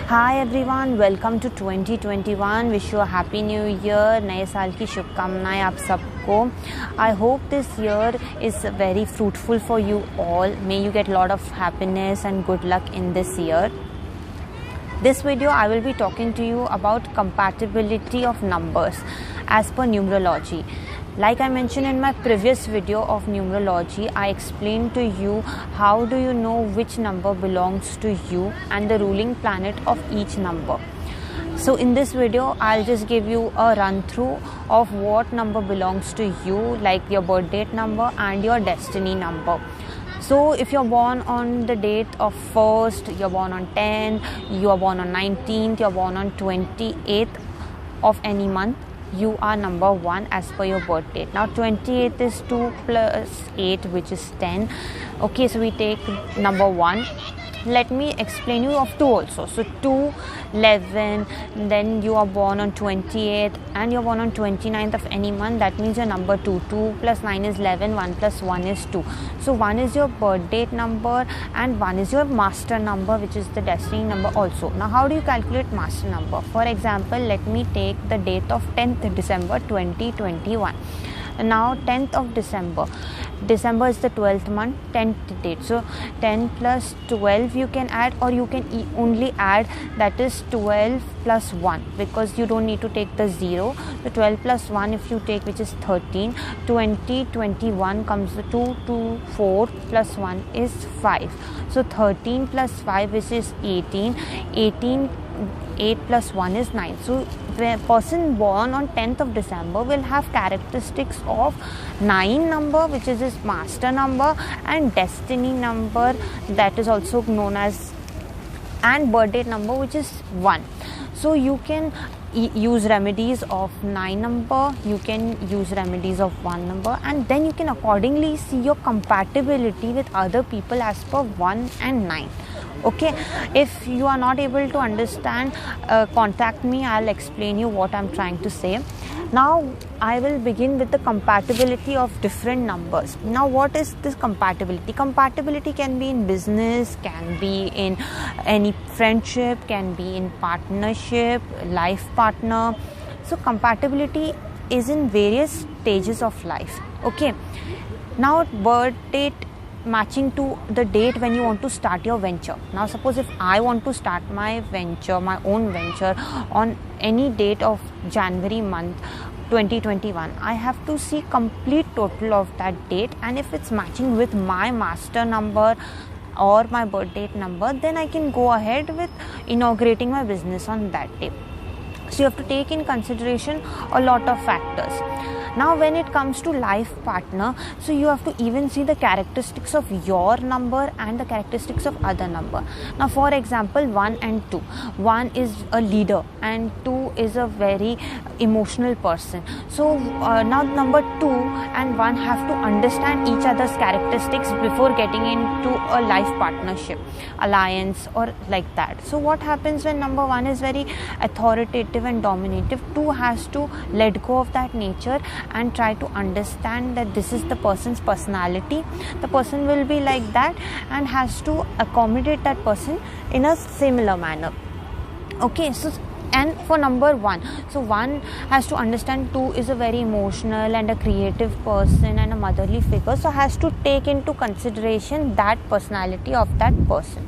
Hi everyone, welcome to 2021। Wish you a happy new year. नए साल की शुभकामनाएं आप सबको। I hope this year is very fruitful for you all. May you get lot of happiness and good luck in this year. This video I will be talking to you about compatibility of numbers as per numerology. Like I mentioned in my previous video of numerology, I explained to you how do you know which number belongs to you and the ruling planet of each number. So in this video I'll just give you a run through of what number belongs to you, like your birth date number and your destiny number. So if you're born on the date of 1st, you're born on 10th, you're born on 19th, you're born on 28th of any month, you are number 1 as per your birth date. Now 28th is 2 plus 8, which is 10. Okay, so we take number 1. Let me explain you of 2 also. So 2, 11, then you are born on 28th and you're born on 29th of any month. That means your number 2. 2 plus 9 is 11, 1 plus 1 is 2. So 1 is your birth date number and 1 is your master number, which is the destiny number also. Now how do you calculate master number? For example, let me take the date of 10th December 2021. Now 10th of December is the 12th month, 10th date. So 10 plus 12 you can add, or you can only add, that is 12 plus 1, because you don't need to take the 0. So 12 plus 1 if you take, which is 13. 21 comes the 2, 2, 4 plus 1 is 5. So 13 plus 5, which is 18. 8 plus 1 is 9. So the person born on 10th of December will have characteristics of 9 number, which is his master number, and destiny number, that is also known as, and birth date number, which is 1. So you can use remedies of 9 number, you can use remedies of 1 number, and then you can accordingly see your compatibility with other people as per 1 and 9. Okay, if you are not able to understand, contact me. I'll explain you what I'm trying to say. Now I will begin with the compatibility of different numbers. Now what is this compatibility? Compatibility can be in business, can be in any friendship, can be in partnership, life partner. So compatibility is in various stages of life. Okay, now birth date matching to the date when you want to start your venture. Now suppose if I want to start my venture, my own venture, on any date of January month 2021, I have to see complete total of that date, and if it's matching with my master number or my birth date number, then I can go ahead with inaugurating my business on that day. So you have to take in consideration a lot of factors. Now when it comes to life partner, so you have to even see the characteristics of your number and the characteristics of other number. Now for example, 1 and 2. 1 is a leader and 2 is a very emotional person. So now number 2 and 1 have to understand each other's characteristics before getting into a life partnership, alliance, or like that. So what happens when number 1 is very authoritative and dominative, 2 has to let go of that nature and try to understand that this is the person's personality. The person will be like that and has to accommodate that person in a similar manner. Okay, so and for number 1, so 1 has to understand 2 is a very emotional and a creative person and a motherly figure, so has to take into consideration that personality of that person.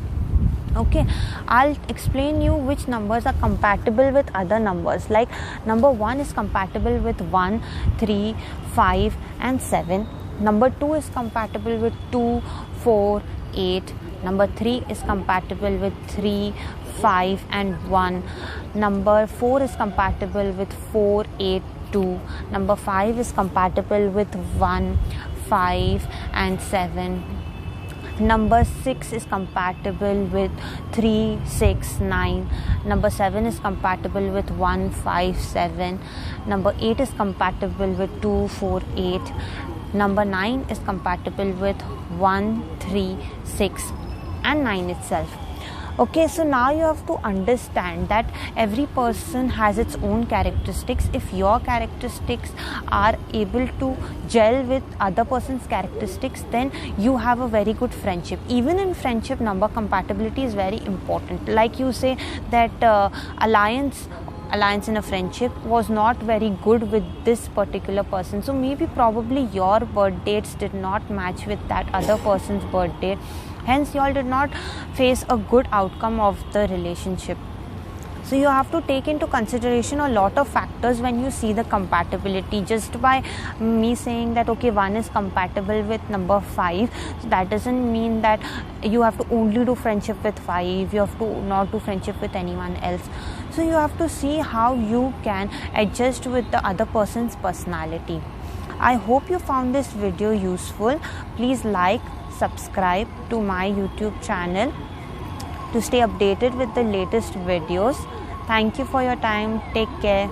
Okay, I'll explain you which numbers are compatible with other numbers. Like number 1 is compatible with 1, 3, 5 and 7. Number 2 is compatible with 2, 4, 8. Number 3 is compatible with 3, 5 and 1. Number 4 is compatible with 4, 8, 2. Number 5 is compatible with 1, 5 and 7. Number 6 is compatible with 3, 6, 9. Number 7 is compatible with 1, 5, 7. Number 8 is compatible with 2, 4, 8. Number 9 is compatible with 1, 3, 6 and 9 itself. Okay, so now you have to understand that every person has its own characteristics. If your characteristics are able to gel with other person's characteristics, then you have a very good friendship. Even in friendship, number compatibility is very important. Like you say that alliance in a friendship was not very good with this particular person, so maybe probably your birth dates did not match with that other person's birth date, hence you all did not face a good outcome of the relationship. So you have to take into consideration a lot of factors when you see the compatibility. Just by me saying that okay, one is compatible with number 5, so that doesn't mean that you have to only do friendship with 5, you have to not do friendship with anyone else. So you have to see how you can adjust with the other person's personality. I hope you found this video useful. Please like, subscribe to my YouTube channel to stay updated with the latest videos. Thank you for your time. Take care.